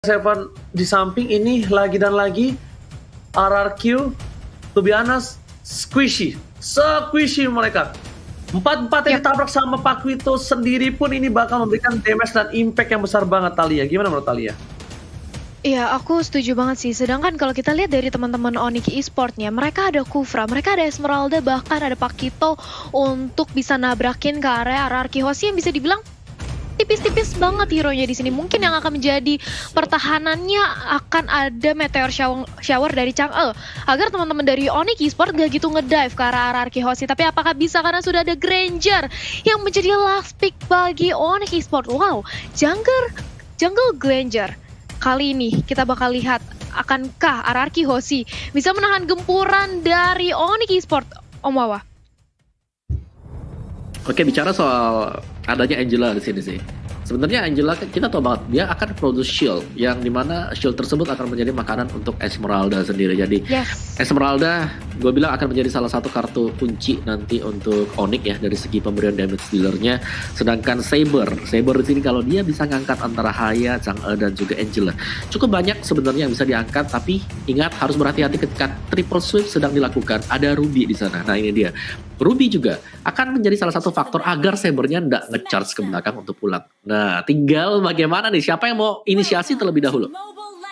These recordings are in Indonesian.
Seven di samping ini lagi dan lagi RRQ, to be honest, squishy mereka. Empat yang ditabrak sama Paquito sendiri pun ini bakal memberikan damage dan impact yang besar banget Thalia. Gimana menurut Thalia? Iya, aku setuju banget sih. Sedangkan kalau kita lihat dari teman-teman Onyx Esports-nya, mereka ada Kufra, mereka ada Esmeralda, bahkan ada Paquito untuk bisa nabrakin ke area RRQ Hoshi yang bisa dibilang tipis-tipis banget hero-nya di sini. Mungkin yang akan menjadi pertahanannya akan ada meteor shower dari Chang'e agar teman-teman dari Onyx Esports gak gitu ngedive ke arah RRQ Hoshi. Tapi apakah bisa karena sudah ada Granger yang menjadi last pick bagi Onyx Esports? Wow, jungle Granger. Kali ini kita bakal lihat akankah RRQ Hoshi bisa menahan gempuran dari Onyx Esports, Om Wawa? Oke, bicara soal adanya Angela di sini sih. Sebenarnya Angela kita tahu banget dia akan produce shield yang dimana shield tersebut akan menjadi makanan untuk Esmeralda sendiri. Jadi Esmeralda gue bilang akan menjadi salah satu kartu kunci nanti untuk Onyx ya dari segi pemberian damage dealernya. Sedangkan Saber di sini kalau dia bisa ngangkat antara Haya, Chang'e dan juga Angela, cukup banyak sebenarnya yang bisa diangkat. Tapi ingat harus berhati-hati ketika triple sweep sedang dilakukan. Ada Ruby di sana. Nah ini dia. Ruby juga akan menjadi salah satu faktor agar Sabernya nggak nge-charge ke belakang untuk pulang. Nah, tinggal bagaimana nih? Siapa yang mau inisiasi terlebih dahulu?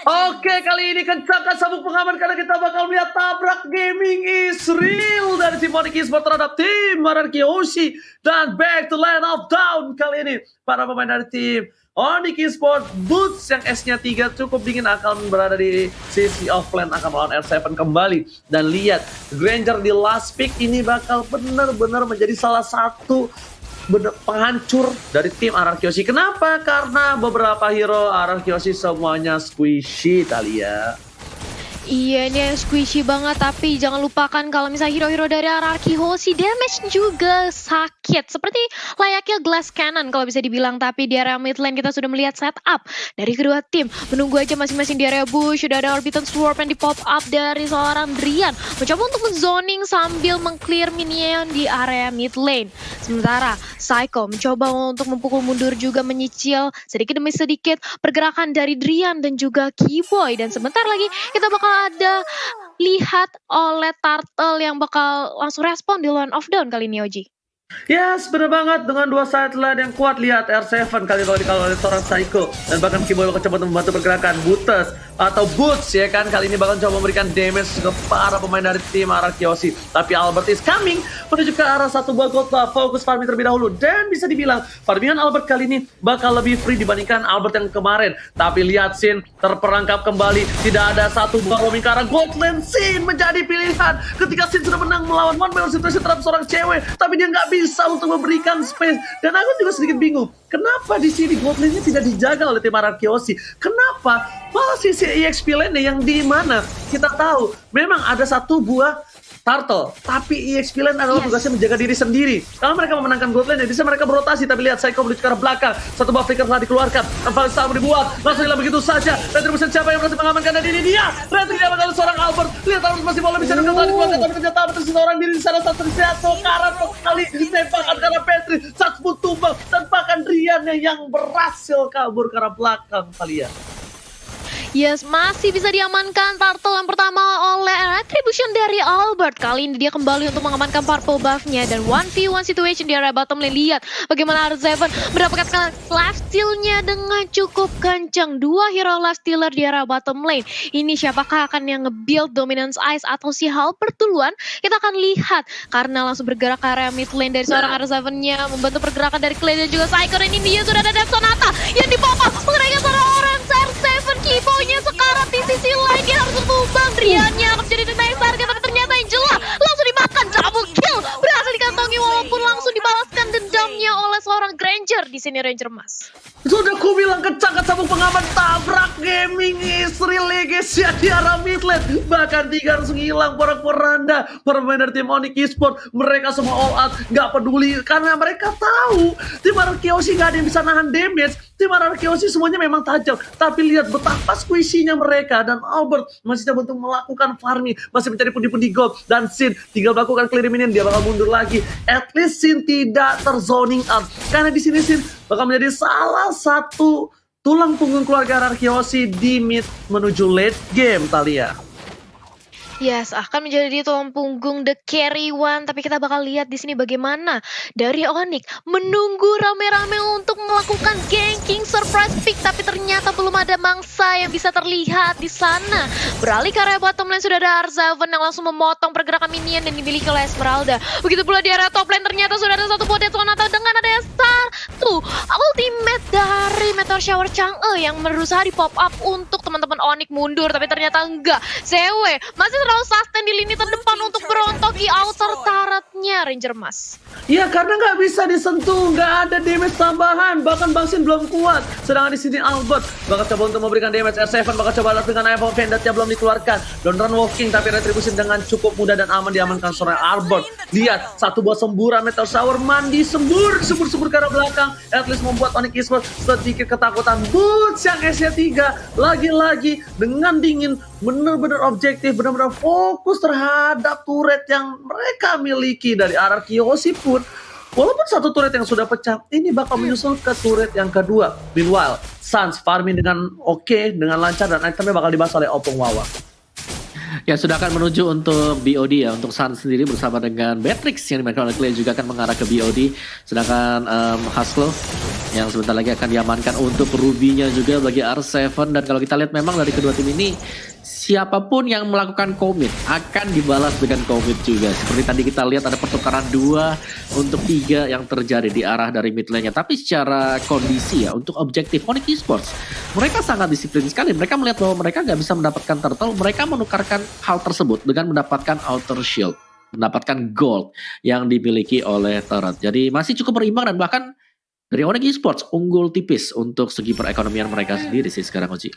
Oke, kali ini kencangkan sabuk pengaman karena kita bakal melihat tabrak gaming is real dari tim Onyx Esports terhadap tim RRQ Hoshi. Dan back to land of down kali ini. Para pemain dari tim Onyx Esports Boots yang S-nya 3 cukup dingin akan berada di sisi offlane, akan melawan R7 kembali. Dan lihat, Granger di last pick ini bakal benar-benar menjadi salah satu penghancur dari tim RRQ Hoshi. Kenapa? Karena beberapa hero RRQ Hoshi semuanya squishy, Thalia. Iya, ini squishy banget, tapi jangan lupakan kalau misalnya hero-hero dari RRQ Hoshi damage juga sakit. Seperti layaknya Glass Cannon kalau bisa dibilang, tapi di area mid lane kita sudah melihat setup dari kedua tim. Menunggu aja masing-masing di area bush, sudah ada Orbitan Swarm yang di pop up dari seorang Drian. Mencoba untuk men-zoning sambil meng-clear minion di area mid lane. Sementara Psycho mencoba untuk memukul mundur juga menyicil sedikit demi sedikit pergerakan dari Drian dan juga Keyboy. Dan sebentar lagi kita bakal ada lihat oleh Turtle yang bakal langsung respon di Land of Dawn kali ini, Oji. Yes, bener banget. Dengan dua side lane yang kuat, lihat R7 kali kalau oleh seorang Psycho. Dan bahkan Keyboy bakal coba membantu pergerakan Boots atau Boots ya kan. Kali ini bakal coba memberikan damage ke para pemain dari tim RRQ Hoshi. Tapi Albert is coming menuju ke arah satu buah gold buff. Fokus farming terlebih dahulu. Dan bisa dibilang farmingan Albert kali ini bakal lebih free dibandingkan Albert yang kemarin. Tapi lihat Sin terperangkap kembali. Tidak ada satu buah roaming ke arah gold lane. Sin menjadi pilihan ketika Sin sudah menang melawan one man situation terhadap seorang cewek. Tapi dia nggak bisa untuk memberikan space. Dan aku juga sedikit bingung, kenapa di sini gold lane-nya tidak dijaga oleh tim RRQ Hoshi? Kenapa malah sisi EXP lane yang di mana kita tahu memang ada satu buah Turtle, tapi EXP lane adalah tugasnya menjaga diri sendiri. Kalau mereka memenangkan gold lane, bisa mereka berotasi. Tapi lihat Psycho menuju ke arah belakang. Satu buff flicker telah dikeluarkan. Tanpa sama dibuat, langsung hilang begitu saja. Retribution siapa yang berhasil mengamankan, dan ini dia. Retribution diamankan seorang Albert. Lihat Albert masih boleh bisa telah dikeluarkan, tapi ternyata tersisa orang diri di sana. Satu sekarang kali ditembakkan karena Petri. Sats pun tumbang, dan bahkan Rian yang berhasil kabur ke arah belakang. Kalian. Yes, masih bisa diamankan Turtle yang pertama oleh Retribution dari Albert. Kali ini dia kembali untuk mengamankan purple buff-nya. Dan 1v1 situation di area bottom lane. Lihat bagaimana R7 mendapatkan life steal-nya dengan cukup kencang. Dua hero life stealer di area bottom lane. Ini siapakah akan yang nge-build Dominance Ice atau si Halbert duluan? Kita akan lihat. Karena langsung bergerak ke area mid lane dari seorang R7-nya. Membantu pergerakan dari Clay dan juga Psycho. Dan ini dia sudah ada Death Sonata yang di-pop-up mengenaikan seorang orang R7. Keyboy-nya sekarang di sisi lain dia harus tumbang. Driannya akan menjadi the next target, tapi ternyata Angela langsung dimakan. Double kill berhasil dikantongi walaupun langsung dibalaskan dendamnya oleh seorang Granger di sini, Ranger Mas. Sudah ku bilang kencangkan sabuk pengaman, tabrak gaming istri legacy di arah mid lane. Bahkan 3 langsung hilang porak-poranda. Para pemain dari tim Onyx Esports, mereka semua all out, gak peduli karena mereka tahu tim RRQ Hoshi gak ada yang bisa nahan damage. Tim RRQ Hoshi semuanya memang tajam, tapi lihat betapa squishy-nya mereka. Dan Albert masih coba untuk melakukan farming, masih mencari pundi-pundi gold. Dan Sin tinggal melakukan clear minion, dia bakal mundur lagi. At least Sin tidak terzoning out, karena di sini Sin bakal menjadi salah satu tulang punggung keluarga Arkeosi di mid menuju late game, Talia. Yes, akan menjadi tulang punggung The Carry One. Tapi kita bakal lihat di sini bagaimana dari Onyx menunggu rame-rame untuk melakukan ganking surprise pick. Tapi ternyata belum ada mangsa yang bisa terlihat di sana. Beralih ke area bottom lane sudah ada Arzaven yang langsung memotong pergerakan minion dan dimiliki oleh Esmeralda. Begitu pula di area top lane ternyata sudah ada satu Podet Sonata dengan ada satu ultimate dari Meteor Shower Chang'e yang berusaha di pop up untuk teman-teman Onyx mundur. Tapi ternyata enggak. Zewe masih terlalu sustain di lini terdepan untuk berontoki outer turretnya Ranger Mas. Iya, karena nggak bisa disentuh, nggak ada damage tambahan, bahkan Bangsin belum kuat. Sedangkan di sini Albert bakal coba untuk memberikan damage, R7 bakal coba dengan Iron Vendetnya belum dikeluarkan. Don't run walking, tapi Retribution dengan cukup mudah dan aman diamankan seorang Albert. Lihat, satu buah semburan Meteor Shower mandi sembur ke arah belakang. At least membuat Onyx Esports sedikit ketakutan. Boots yang S-nya 3, lagi-lagi dengan dingin, benar-benar objektif, benar-benar fokus terhadap turret yang mereka miliki dari arah Kiyoshi pun. Walaupun satu turret yang sudah pecah, ini bakal menyusul ke turret yang kedua. Meanwhile, Sans farming dengan oke, dengan lancar, dan itemnya bakal dibahas oleh Opung Wawa. Ya, sudah akan menuju untuk BOD ya. Untuk Sun sendiri bersama dengan Beatrix yang dimainkan oleh Clay juga akan mengarah ke BOD. Sedangkan Haslo yang sebentar lagi akan diamankan untuk Ruby-nya juga bagi R7. Dan kalau kita lihat memang dari kedua tim ini, siapapun yang melakukan commit akan dibalas dengan commit juga. Seperti tadi kita lihat ada pertukaran 2 untuk 3 yang terjadi di arah dari mid lane-nya. Tapi secara kondisi ya, untuk objektif Onyx Esports, mereka sangat disiplin sekali. Mereka melihat bahwa mereka nggak bisa mendapatkan turtle, mereka menukarkan hal tersebut dengan mendapatkan outer shield, mendapatkan gold yang dimiliki oleh turret. Jadi masih cukup berimbang dan bahkan dari Onyx Esports unggul tipis untuk segi perekonomian mereka sendiri sih sekarang, Oji.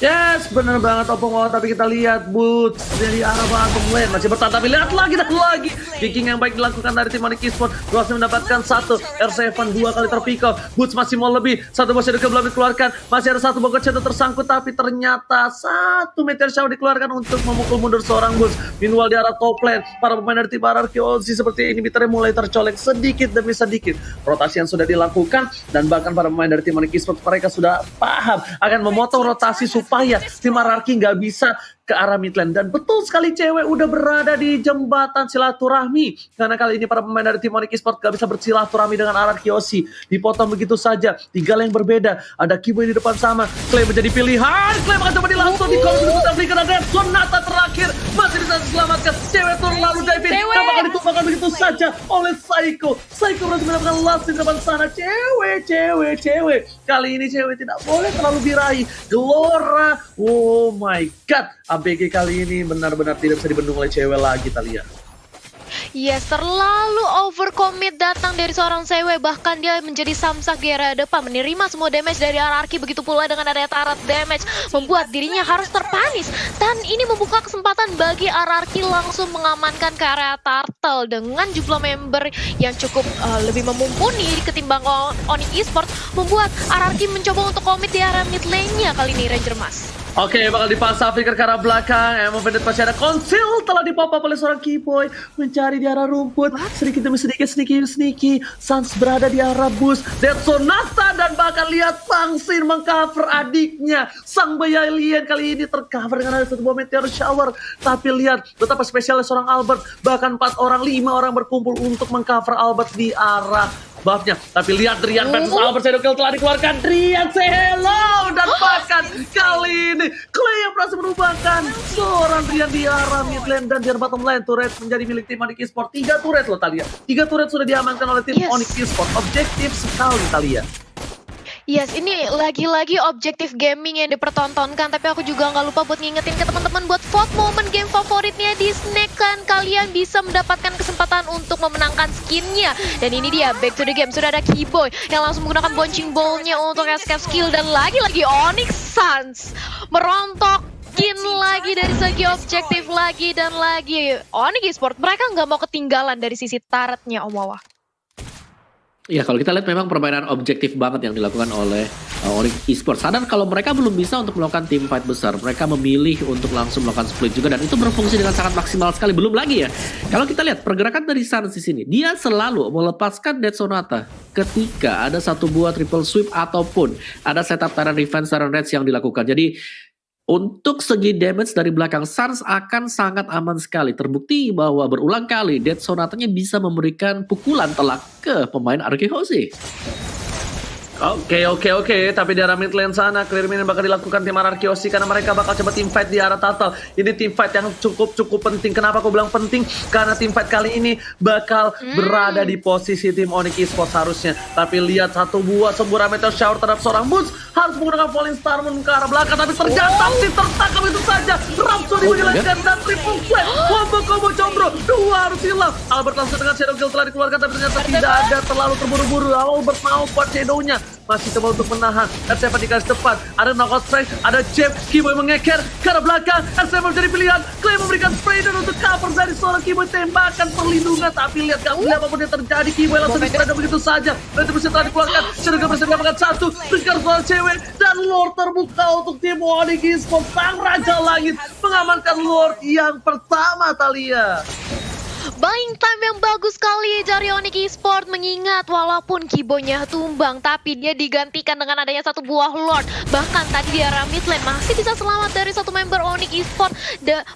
Yes, bener banget Opung Wawa, tapi kita lihat Boots dari arah bottom lane masih bertahan, tapi lihat lagi dan lagi kicking yang baik dilakukan dari tim Onyx Esports. Berhasil mendapatkan satu, R7 2 kali terpick off. Boots masih mau lebih, satu bos shadow belum dikeluarkan, masih ada satu bokot shadow tersangkut, tapi ternyata satu Meteor Shower dikeluarkan untuk memukul mundur seorang Boots. Meanwhile di arah top lane, para pemain dari tim Arkeosi seperti inhibitornya mulai tercolek sedikit demi sedikit. Rotasi yang sudah dilakukan, dan bahkan para pemain dari tim Onyx Esports mereka sudah paham akan memotong rotasi supaya tim Ararki nggak bisa ke arah mid lane. Dan betul sekali cewek udah berada di jembatan silaturahmi, karena kali ini para pemain dari tim Onyx Esports gak bisa bersilaturahmi dengan Ararkiosi. Dipotong begitu saja, 3 lane berbeda, ada Kiboy di depan sama, Clay menjadi pilihan, Clay bakal coba dilangsung di kolom berikutnya, berikan ada Sonata terakhir masih bisa diselamatkan, cewek turun lalu dive in, dan bakal ditumpahkan begitu saja oleh Psycho. Psycho berhasil mendapatkan last di depan sana. Cewek kali ini cewek tidak boleh terlalu birahi. Gelora, oh my god, ABG kali ini benar-benar tidak bisa dibendung oleh cewek lagi, Talia. Yes, terlalu overcommit datang dari seorang Sewe. Bahkan dia menjadi samsak di area depan, menerima semua damage dari Ararki. Begitu pula dengan area turret damage, membuat dirinya harus terpanis. Dan ini membuka kesempatan bagi Ararki langsung mengamankan ke area turtle dengan jumlah member yang cukup lebih memumpuni ketimbang Onyx Esports. Membuat Ararki mencoba untuk commit di area mid lane-nya kali ini, Ranger Mas. Oke, bakal dipaksa flicker ke arah belakang. Emang Vendetta masih ada konsil telah dipop up oleh seorang Kiboy, mencari di arah rumput. Sedikit demi sedikit, sneaky. Sans berada di arah bus. Dead Sonata dan bahkan lihat Bangsin mengcover adiknya. Sang bayi alien kali ini tercover dengan ada satu buah Meteor Shower. Tapi lihat betapa spesialnya seorang Albert. Bahkan 4 orang, 5 orang berkumpul untuk mengcover Albert di arah buffnya. Tapi lihat Drian versus Albert, Shadow Kill telah dikeluarkan. Drian say hello, dan bahkan kali ini Clay yang berhasil merubahkan seorang Drian di arah mid lane dan di arah bottom lane. Turret menjadi milik tim Onyx Esports. 3 turret loh Talia. 3 turret sudah diamankan oleh tim Onyx Esports. Objektif sekali Talia. Yes, ini lagi-lagi objektif gaming yang dipertontonkan. Tapi aku juga nggak lupa buat ngingetin ke teman-teman buat vote momen game favoritnya di Snake. Kan kalian bisa mendapatkan kesempatan untuk memenangkan skinnya. Dan ini dia, back to the game. Sudah ada Kiboy yang langsung menggunakan Bonching Ball-nya untuk escape skill. Dan lagi-lagi Onyx Suns merontokin lagi dari segi objektif lagi dan lagi. Onyx Esports mereka nggak mau ketinggalan dari sisi turretnya, Om Wawa. Ya kalau kita lihat memang permainan objektif banget yang dilakukan oleh Onyx Esports. Sadar kalau mereka belum bisa untuk melakukan tim fight besar, mereka memilih untuk langsung melakukan split juga, dan itu berfungsi dengan sangat maksimal sekali. Belum lagi ya, kalau kita lihat pergerakan dari Suns di sini, dia selalu melepaskan Dead Sonata ketika ada satu buah triple sweep ataupun ada setup Tyrant Revenge, Tyrant Rage yang dilakukan. Jadi untuk segi damage dari belakang, Suns akan sangat aman sekali. Terbukti bahwa berulang kali Dead Sonatanya bisa memberikan pukulan telak ke pemain Arkehosi. Oke, tapi di arah mid lane sana clear minion bakal dilakukan tim Arkehosi karena mereka bakal coba team fight di arah Turtle. Ini team fight yang cukup penting. Kenapa aku bilang penting? Karena team fight kali ini bakal berada di posisi tim Onyx Esports harusnya. Tapi lihat satu buah semburan meteor shower terhadap seorang Boots, harus menggunakan Falling Star Moon ke arah belakang, tapi ternyata tertangkap itu saja. Rhapsody menjelaskan dan triple flag. Combo combro, dua harus hilang. Albert langsung dengan Shadow Kill telah dikeluarkan, tapi ternyata tidak ada, terlalu terburu-buru. Albert mau buat Shadow-nya, masih coba untuk menahan. R7 di garis depan, ada knockout strike, ada jab, Keyboy mengeker ke arah belakang. R7 menjadi pilihan, Clay memberikan spray dan untuk cover dari seorang Keyboy, tembakan perlindungan, tapi lihat gak boleh apapun yang terjadi. Keyboy langsung di-spray dan begitu saja. Retribusi telah dikeluarkan, Shadow Kill berhasil mendapatkan satu, Berikan soal cewek, dan Lord terbuka untuk tim Onyx Esports. Sang Raja Langit mengamankan Lord yang pertama, Thalia. Buying time yang bagus sekali dari Onyx Esports, mengingat walaupun Keyboy-nya tumbang tapi dia digantikan dengan adanya satu buah Lord. Bahkan tadi di arah mid lane masih bisa selamat dari satu member Onyx Esports,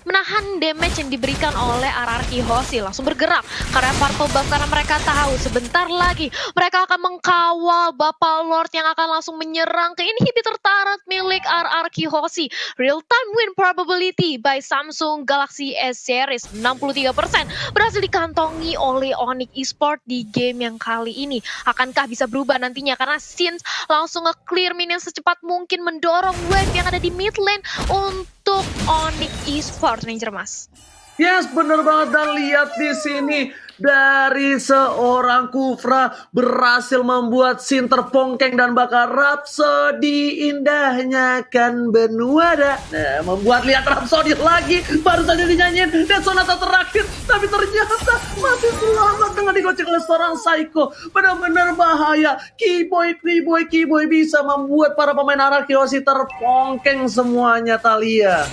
menahan damage yang diberikan oleh Arkehosi. Langsung bergerak karena Purple Buff, karena mereka tahu sebentar lagi mereka akan mengkawal Bapak Lord yang akan langsung menyerang ke inhibitor turret milik Arkehosi. Real time win probability by Samsung Galaxy S Series 63% berhasil dikantongi oleh Onyx Esports di game yang kali ini. Akankah bisa berubah nantinya? Karena Sins langsung nge-clear minion secepat mungkin, mendorong wave yang ada di mid lane untuk Onyx Esports, Ranger Mas. Yes, bener banget. Dan lihat di sini dari seorang Kufra berhasil membuat Sin terpongkeng dan bakal Rhapsody indahnya kan Benuada. Nah, membuat lihat Rhapsody lagi baru saja dinyanyiin dan sonata terakhir, tapi ternyata masih selamat dengan digocek oleh seorang Psycho. Benar-benar bahaya. Keyboy bisa membuat para pemain Arkehosi terpongkeng semuanya, Thalia.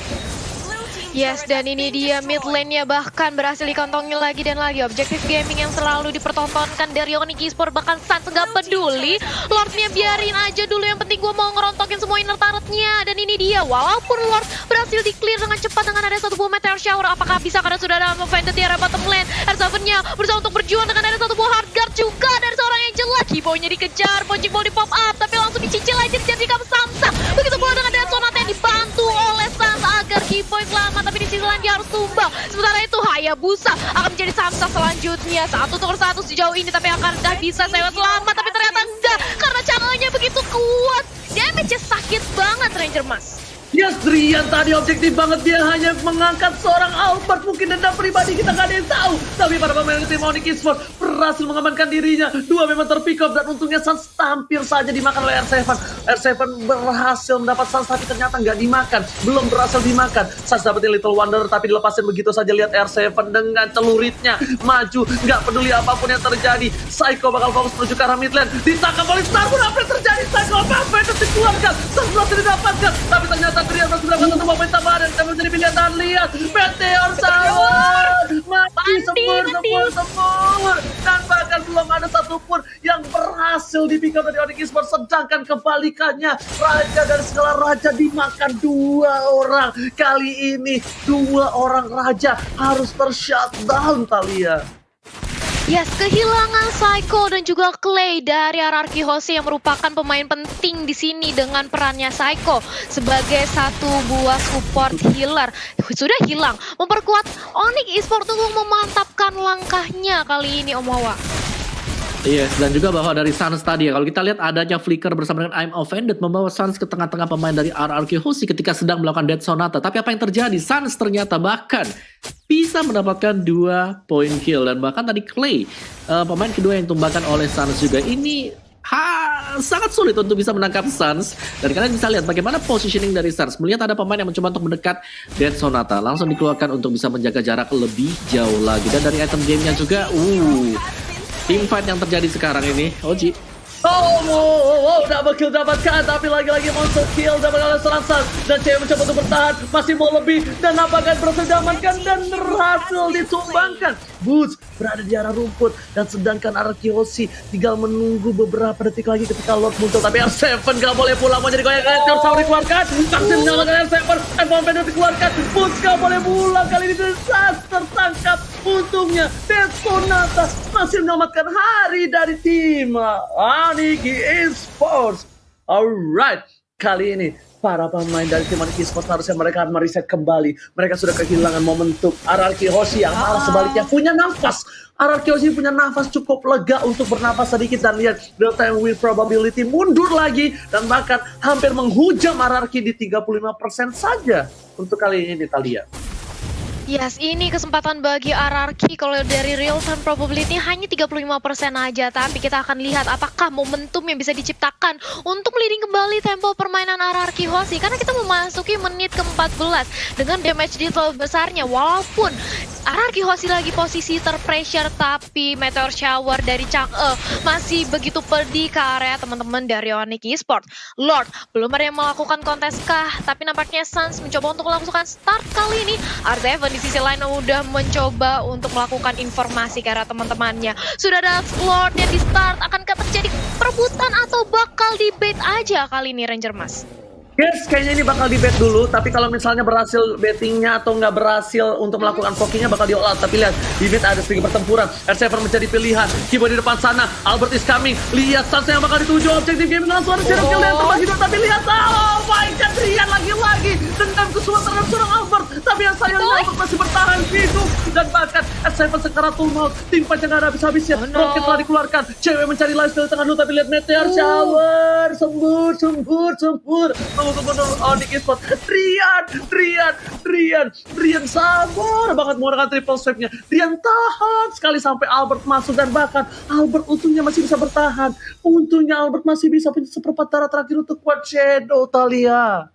Yes, dan ini dia mid lane-nya bahkan berhasil dikantongi lagi dan lagi. Objektif gaming yang selalu dipertontonkan dari Onyx Esports, bahkan Suns nggak peduli. Lord-nya biarin aja dulu, yang penting gue mau ngerontokin semua inner turret-nya. Dan ini dia, walaupun Lord berhasil di-clear dengan cepat dengan ada satu buah meteor shower. Apakah bisa karena sudah ada Vendetta di arah bottom lane? R7-nya berusaha untuk berjuang dengan ada satu buah hard guard juga dari seorang Angela. Keyboy-nya dikejar, Ponjik mau di pop up, tapi langsung dicicil aja dijadikan Samsa. Begitu pula dengan Dead Sonata yang dibantu oleh Sans agar Keyboy selamat, tapi di sisi lain dia harus tumbang. Sementara itu Hayabusa akan menjadi Samsa selanjutnya. 1-1 sejauh ini, tapi akankah bisa saya selamat? Tapi ternyata enggak, karena channelnya begitu kuat. Damage-nya sakit banget, Ranger Mas. Yes, Drian tadi objektif banget, dia hanya mengangkat seorang Albert. Mungkin dendam pribadi, kita gak ada yang tahu. Tapi para pemain tim Onyx Esports berhasil mengamankan dirinya. Dua memang terpick up dan untungnya Sans hampir saja dimakan oleh R7. R7 berhasil mendapat Sans tapi ternyata nggak dimakan. Belum berhasil dimakan. Sans dapetin Little Wonder tapi dilepasin begitu saja. Lihat R7 dengan celuritnya maju. Nggak peduli apapun yang terjadi. Psycho bakal fokus menuju ke arah mid lane. Ditangkap oleh Starboard. Apa yang terjadi? Psycho apa yang dikeluarkan? Sans berhasil didapatkan. Tapi ternyata Drian masih mendapatkan satu poin tambahan dan akan menjadi pilihan. Dan lihat Meteor Shower mati sempur dan bahkan belum ada satupun yang berhasil di-pick up dari Onyx Esports. Sedangkan kebalikannya, raja dari segala raja dimakan dua orang. Kali ini dua orang raja harus ter-shutdown, Thalia. Yes, kehilangan Psycho dan juga Clay dari Arkehosi yang merupakan pemain penting di sini dengan perannya Psycho sebagai satu buah support healer sudah hilang, memperkuat Onyx Esports untuk memantapkan langkahnya kali ini, Om Wawa. Yes, dan juga bahwa dari Suns tadi ya, kalau kita lihat adanya Flicker bersama dengan I'm Offended membawa Suns ke tengah-tengah pemain dari Arkehosi ketika sedang melakukan Dead Sonata. Tapi apa yang terjadi? Suns ternyata bahkan bisa mendapatkan 2 point kill. Dan bahkan tadi Clay, pemain kedua yang tumbangkan oleh Suns juga, ini sangat sulit untuk bisa menangkap Suns. Dan kalian bisa lihat bagaimana positioning dari Suns. Melihat ada pemain yang mencoba untuk mendekat Dead Sonata, langsung dikeluarkan untuk bisa menjaga jarak lebih jauh lagi. Dan dari item gamenya juga, Teamfight yang terjadi sekarang ini, Oji. Double kill dapatkan, tapi lagi-lagi monster kill dapatkan oleh Solansas. Dan cewek mencoba untuk bertahan, masih mau lebih, dan apakah berhasil diamankan dan berhasil ditumbangkan. Boots berada di arah rumput, dan sedangkan arah Kiyoshi tinggal menunggu beberapa detik lagi ketika Lord muncul. Tapi R7 gak boleh pulang, mau jadi goyang-goyang. Tersawar dikeluarkan, Taksin menyalakan R7, F1 dikeluarkan, Boots gak boleh pulang. Kali ini disaster tertangkap. Untungnya Detonata masih menyelamatkan hari dari tim Aniki Esports. Alright, kali ini para pemain dari tim Aniki Esports harusnya mereka mereset kembali. Mereka sudah kehilangan momentum. RRQ Hoshi yang malah sebaliknya punya nafas. RRQ Hoshi punya nafas cukup lega untuk bernafas sedikit, dan lihat real time win probability mundur lagi dan bahkan hampir menghujam RRQ di 35% saja untuk kali ini Talia. Yes, ini kesempatan bagi RRQ. Kalau dari real time probability hanya 35% aja, tapi kita akan lihat apakah momentum yang bisa diciptakan untuk leading kembali tempo permainan RRQ Hoshi, karena kita memasuki menit ke-14 dengan damage deal besarnya. Walaupun RRQ Hoshi lagi posisi terpressure, tapi Meteor Shower dari Chang'e masih begitu pedih ke area teman-teman dari Aniki Esports. Lord belum ada yang melakukan kontes kah, tapi nampaknya Suns mencoba untuk melakukan start kali ini. R7 di sisi lain udah mencoba untuk melakukan informasi ke arah teman-temannya. Sudah ada Lord yang di start, akankah terjadi perebutan atau bakal di bait aja kali ini Ranger Mas? Yes, kayaknya ini bakal di bet dulu, tapi kalau misalnya berhasil bettingnya atau nggak berhasil untuk melakukan pokinya bakal di all out. Tapi lihat, di bet ada sedikit pertempuran. R7 menjadi pilihan, Kibo di depan sana, Albert is coming. Lihat Sans yang bakal dituju, objektif game dengan suara zero kill dan terbagi dua. Tapi lihat, oh my god, Rian lagi-lagi dendam kesulitan terhadap seorang Albert. Tapi yang sayangnya Albert masih bertahan hidup, dan bahkan R7 sekarang full mode, tim fight yang nggak ada habis-habisnya. Rocket telah dikeluarkan, cewek mencari lifestyle tengah dulu, tapi lihat Meteor Shower, sembur. Tunggu, Aniki Esports. Rian sabar banget menggunakan triple save-nya. Rian tahan sekali sampai Albert masuk, dan bahkan Albert untungnya masih bisa bertahan. Untungnya Albert masih bisa punya seperempat darah terakhir untuk kuat Shadow, Talia.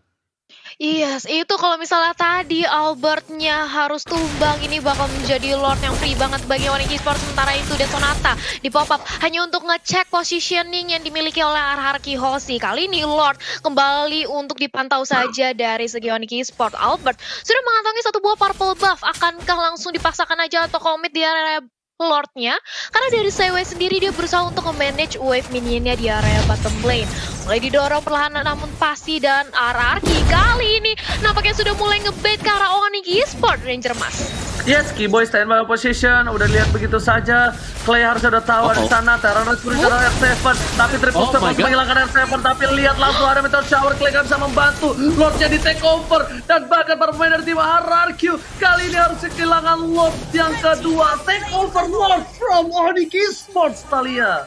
Yes, itu kalau misalnya tadi Albertnya harus tumbang, ini bakal menjadi Lord yang free banget bagi Aniki Esports. Sementara itu Detonata di pop up hanya untuk ngecek positioning yang dimiliki oleh RRQ Hoshi. Kali ini Lord kembali untuk dipantau saja dari segi Aniki Esports. Albert sudah mengantongi satu buah purple buff, akankah langsung dipaksakan aja atau komit di area Lordnya? Karena dari CW sendiri dia berusaha untuk memanage wave minionnya di area bottom lane. Mulai didorong perlahan namun pasti, dan RRQ kali ini nampaknya sudah mulai ngebait ke arah Aniki Esports Ranger Mas. Yes, Keyboy stand by position, udah lihat begitu saja. Clay harusnya udah tahu di sana, Terranos berusaha R7, tapi triple step untuk menghilangkan R7, tapi lihat langsung ada Meteor Shower. Clay gak bisa membantu, Lordnya di take over, dan bahkan para pemain dari tim RRQ kali ini harus kehilangan Lord yang kedua. Take over Lord from Aniki Esports, Talia.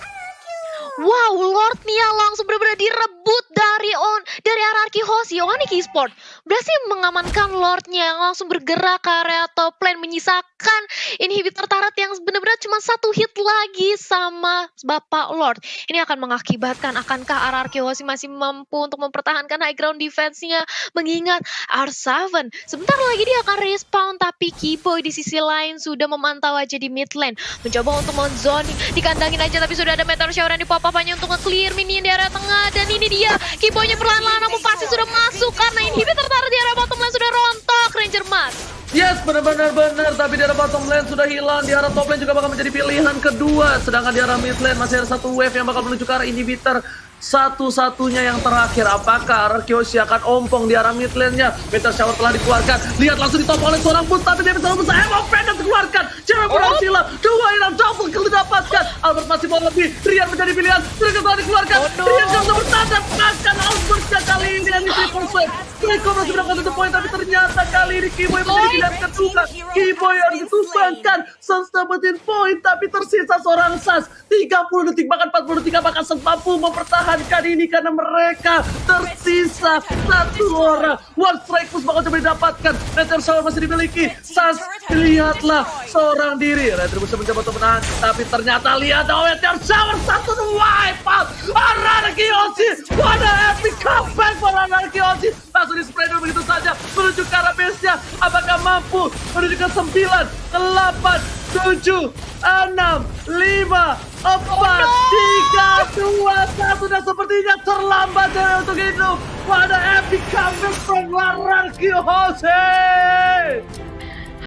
Wow, Lordnya langsung benar-benar direbut dari RRQ Hoshi. Aniki Esports berhasil mengamankan Lordnya yang langsung bergerak ke area top lane, menyisakan inhibitor turret yang benar-benar cuma satu hit lagi sama Bapak Lord. Ini akan mengakibatkan akankah RRQ Hoshi masih mampu untuk mempertahankan high ground defense-nya, mengingat R7 sebentar lagi dia akan respawn, tapi Keyboy di sisi lain sudah memantau aja di mid lane, mencoba untuk men-zoning, dikandangin aja, tapi sudah ada Meteor Shower yang dipop up hanya untuk nge-clear minion di area tengah, dan ini dia Keyboy-nya perlahan-lahan namun pasti sudah masuk karena inhibitor turret di area bottom lane sudah rontok Ranger Mas. Yes, benar, tapi di arah bottom lane sudah hilang, di arah top lane juga bakal menjadi pilihan kedua, sedangkan di arah mid lane masih ada satu wave yang bakal menuju ke arah inhibitor. Satu-satunya yang terakhir, apakah RRQ Hoshi akan ompong di arah mid lane-nya? Meteor Shower telah dikeluarkan, lihat langsung ditopang oleh seorang boost, tapi dia bisa membesar MOP dan dikeluarkan. Cewek berhasil, dua hilang, double kill didapatkan. Albert masih mau lebih, Rian menjadi pilihan, Rian telah dikeluarkan. Rian gak bisa bertahan, bahkan Albert kali ini yang di triple save. Rico masih mendapatkan satu poin, tapi ternyata kali ini Keyboy menjadi pilihan kedua. Keyboy harus ditumbangkan, Suns dapetin poin, tapi tersisa seorang Suns. 30 detik, bahkan 40 detik, bahkan Suns mampu mempertahankan ini karena mereka tersisa satu orang. One strike push bakal coba didapatkan. Meteor Shower masih dimiliki. Suns, lihatlah seorang diri. Retribution mencoba untuk menahan, tapi ternyata lihat Meteor Shower satu wipe out. RRQ Hoshi, what a epic comeback for RRQ Hoshi. Langsung di spray dulu begitu saja menuju ke arah base-nya. Apakah mampu menuju ke 9, 8, 7, 6, 5, 4, 3, 2, 1. Dan sepertinya terlambat untuk itu. Pada epic comeback from Lararki Jose.